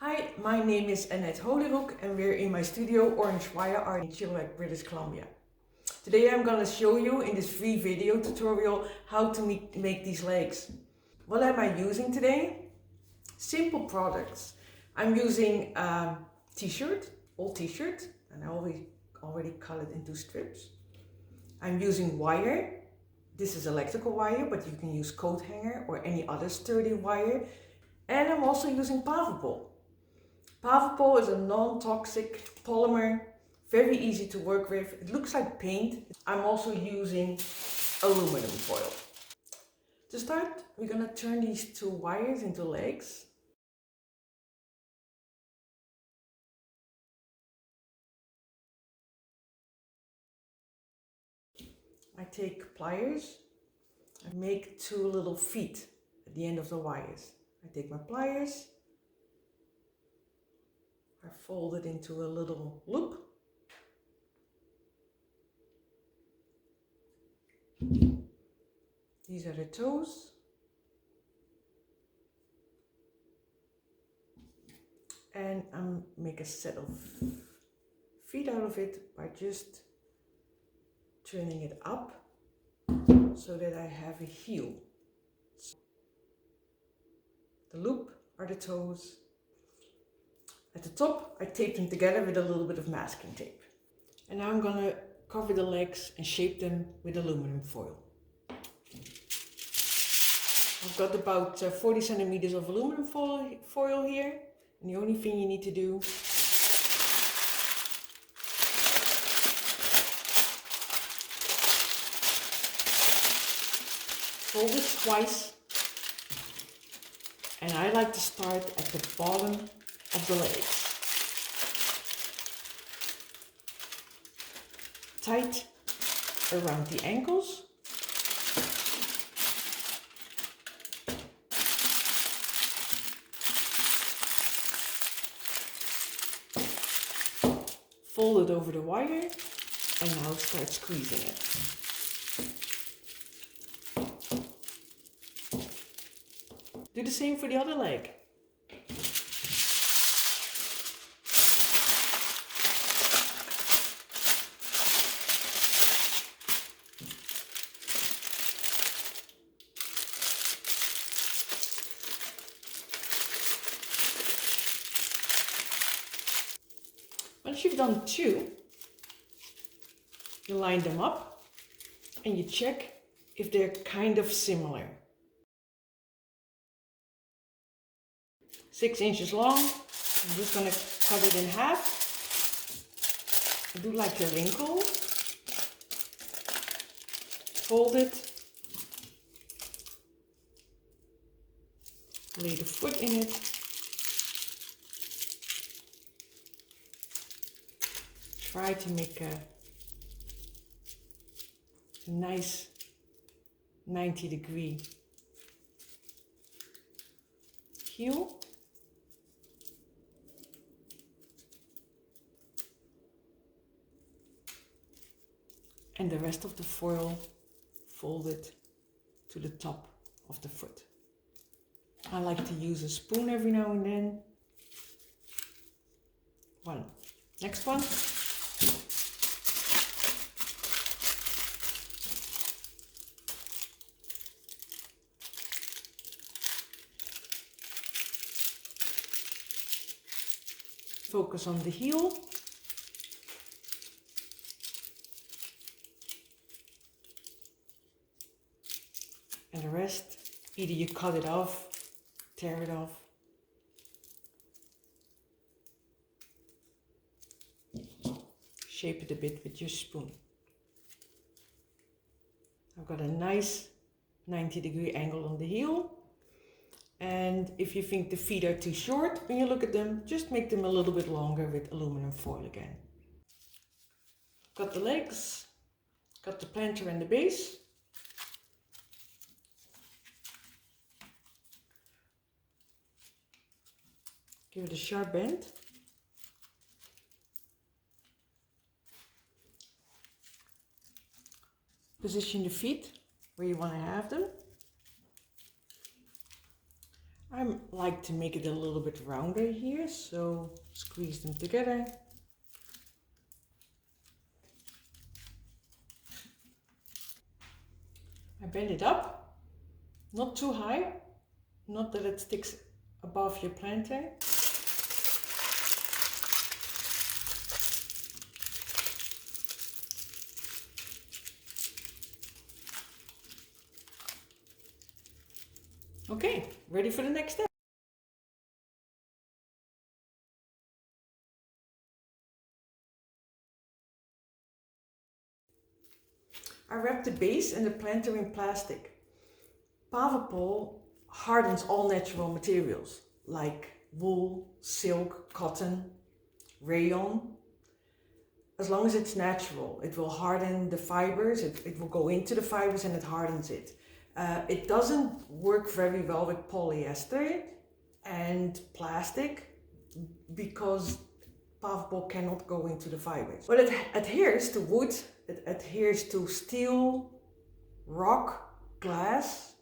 Hi, my name is Annette Holyrook and we're in my studio Orange Wire Art in Chilliwack, British Columbia. Today I'm going to show you in this free video tutorial how to make these legs. What am I using today? Simple products. I'm using a t-shirt, old t-shirt, and I already cut it into strips. I'm using wire. This is electrical wire, but you can use coat hanger or any other sturdy wire. And I'm also using Paverpol. Paverpol is a non-toxic polymer, very easy to work with. It looks like paint. I'm also using aluminum foil. To start, we're going to turn these two wires into legs. I take pliers and make two little feet at the end of the wires. I take my pliers, I fold it into a little loop. These are the toes. And I make a set of feet out of it by just turning it up so that I have a heel. The loop are the toes. At the top, I tape them together with a little bit of masking tape. And now I'm going to cover the legs and shape them with aluminum foil. I've got about 40 centimeters of aluminum foil here. And the only thing you need to do fold it twice. And I like to start at the bottom of the legs. Tight around the ankles. Fold it over the wire and now start squeezing it. Do the same for the other leg. Once you've done two, you line them up and you check if they're kind of similar. 6 inches long. I'm just going to cut it in half. I do like a wrinkle. Fold it. Lay the foot in it. Try to make a nice 90-degree heel. And the rest of the foil folded to the top of the foot. I like to use a spoon every now and then. Next one. Focus on the heel. And the rest, either you cut it off, tear it off. Shape it a bit with your spoon. I've got a nice 90-degree angle on the heel. And if you think the feet are too short when you look at them, just make them a little bit longer with aluminum foil again. Got the legs, got the plantar and the base. Give it a sharp bend. Position the feet where you want to have them. I like to make it a little bit rounder here, so squeeze them together. I bend it up, not too high, not that it sticks above your planter. Okay, ready for the next step. I wrap the base and the planter in plastic. Paverpol hardens all natural materials like wool, silk, cotton, rayon. As long as it's natural, it will harden the fibers, it will go into the fibers and it hardens it. It doesn't work very well with polyester and plastic because Paverpol cannot go into the fibers. But it adheres to wood, it adheres to steel, rock, glass.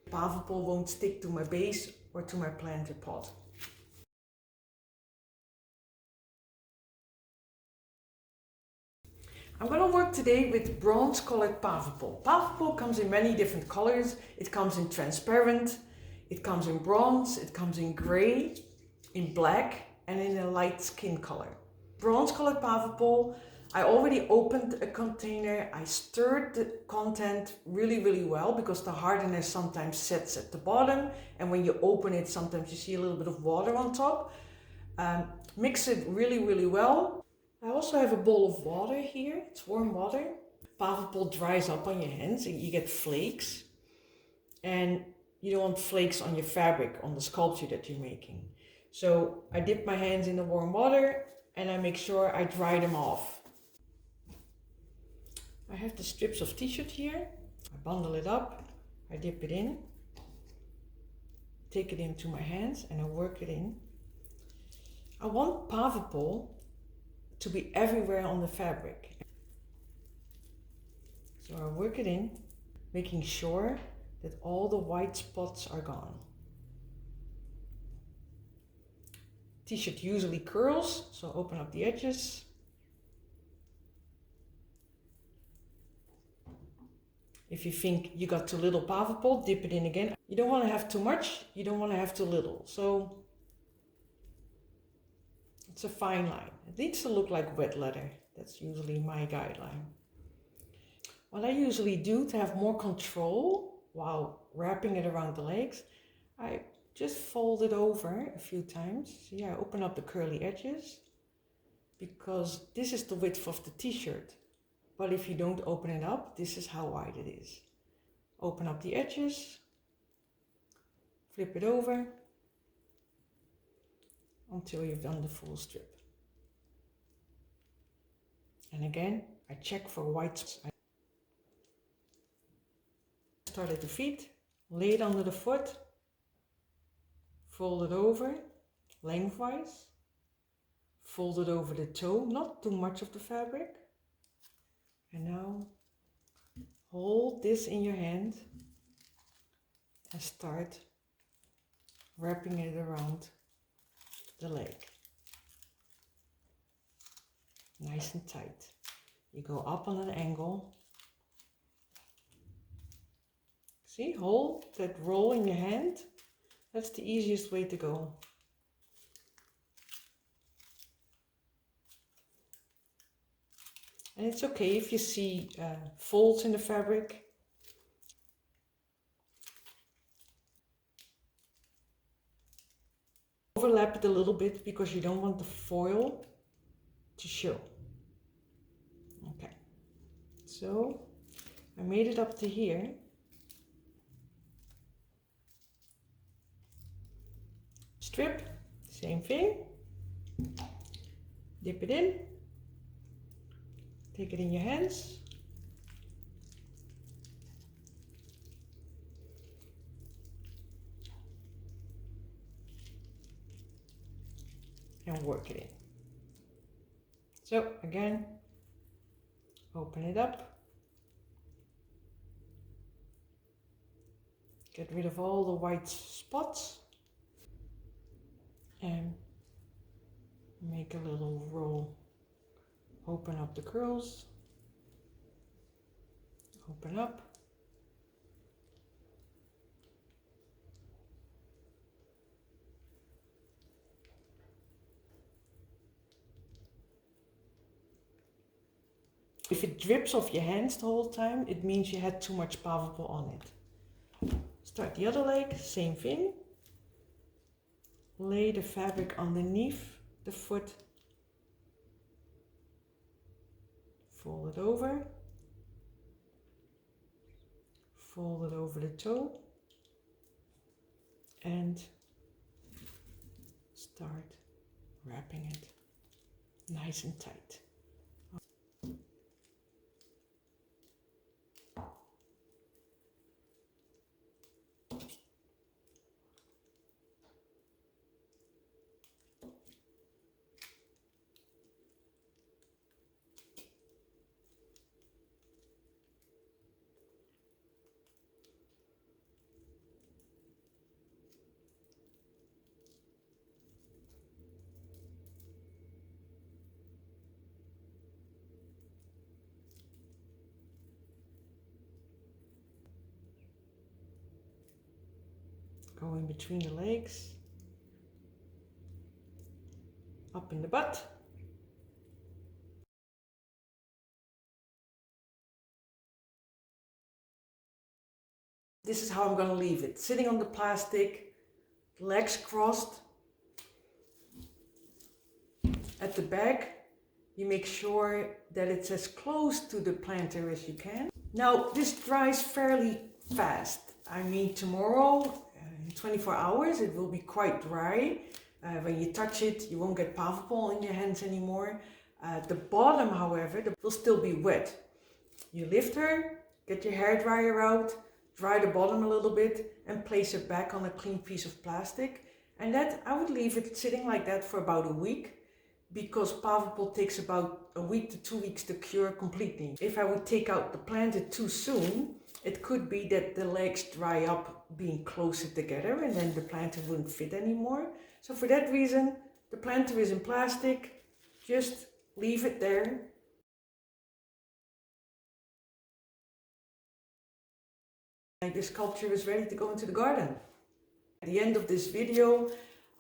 Paverpol won't stick to my base or to my planter pot. I'm going to work today with bronze colored Paverpol. Paverpol comes in many different colors. It comes in transparent, it comes in bronze, it comes in gray, in black and in a light skin color. Bronze colored Paverpol, I already opened a container. I stirred the content really well because the hardness sometimes sets at the bottom, and when you open it sometimes you see a little bit of water on top. Mix it really well. I also have a bowl of water here. It's warm water. Paverpol dries up on your hands and you get flakes, and you don't want flakes on your fabric, on the sculpture that you're making. So I dip my hands in the warm water and I make sure I dry them off. I have the strips of t-shirt here. I bundle it up, I dip it in, take it into my hands and I work it in. I want Paverpol to be everywhere on the fabric. So I work it in, making sure that all the white spots are gone. T-shirt usually curls, so open up the edges. If you think you got too little Paverpol, dip it in again. You don't want to have too much, you don't want to have too little. So it's a fine line. It needs to look like wet leather. That's usually my guideline. What I usually do to have more control while wrapping it around the legs, I just fold it over a few times. See, I open up the curly edges because this is the width of the t-shirt. But if you don't open it up, this is how wide it is. Open up the edges, flip it over until you've done the full strip. And again, I check for white spots. I start at the feet, lay it under the foot, fold it over lengthwise, fold it over the toe, not too much of the fabric. And now hold this in your hand and start wrapping it around the leg. Nice and tight. You go up on an angle. See, hold that roll in your hand. That's the easiest way to go. And it's okay if you see folds in the fabric. Overlap it a little bit because you don't want the foil to show. Okay, so I made it up to here. Strip, same thing. Dip it in. Take it in your hands. And work it in. So again, open it up. Get rid of all the white spots. and make a little roll. Open up the curls, open up. If it drips off your hands the whole time, it means you had too much Paverpol on it. Start the other leg, same thing. Lay the fabric underneath the foot. Fold it over. Fold it over the toe. And start wrapping it nice and tight. Go in between the legs, up in the butt. This is how I'm going to leave it. Sitting on the plastic, legs crossed. At the back, you make sure that it's as close to the planter as you can. Now, this dries fairly fast. I mean, tomorrow, in 24 hours, it will be quite dry. When you touch it, you won't get Paverpol in your hands anymore. The bottom, however, will still be wet. You lift her, get your hairdryer out, dry the bottom a little bit, and place it back on a clean piece of plastic. And that, I would leave it sitting like that for about a week, because Paverpol takes about a week to 2 weeks to cure completely. If I would take out the planter too soon, it could be that the legs dry up being closer together and then the planter wouldn't fit anymore. So for that reason, the planter is in plastic, just leave it there. And the sculpture is ready to go into the garden. At the end of this video,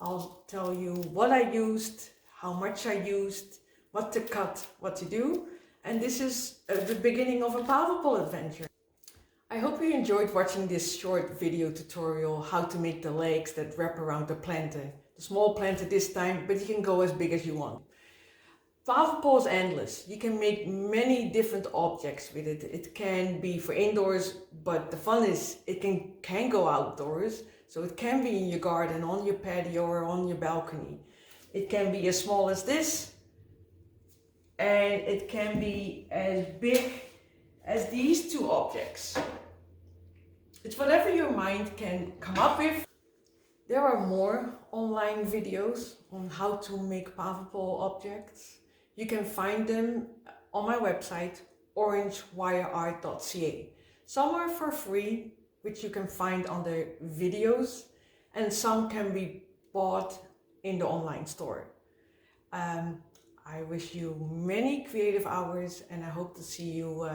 I'll tell you what I used, how much I used, what to cut, what to do. And this is the beginning of a Paverpol adventure. I hope you enjoyed watching this short video tutorial how to make the legs that wrap around the planter. The small planter this time, but you can go as big as you want. Paverpol is endless. You can make many different objects with it. It can be for indoors, but the fun is it can go outdoors. So it can be in your garden, on your patio or on your balcony. It can be as small as this, and it can be as big as these two objects. It's whatever your mind can come up with. There are more online videos on how to make Paverpol objects. You can find them on my website, orangewireart.ca. Some are for free, which you can find under videos, and some can be bought in the online store. I wish you many creative hours, and I hope to see you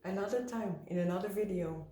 another time in another video.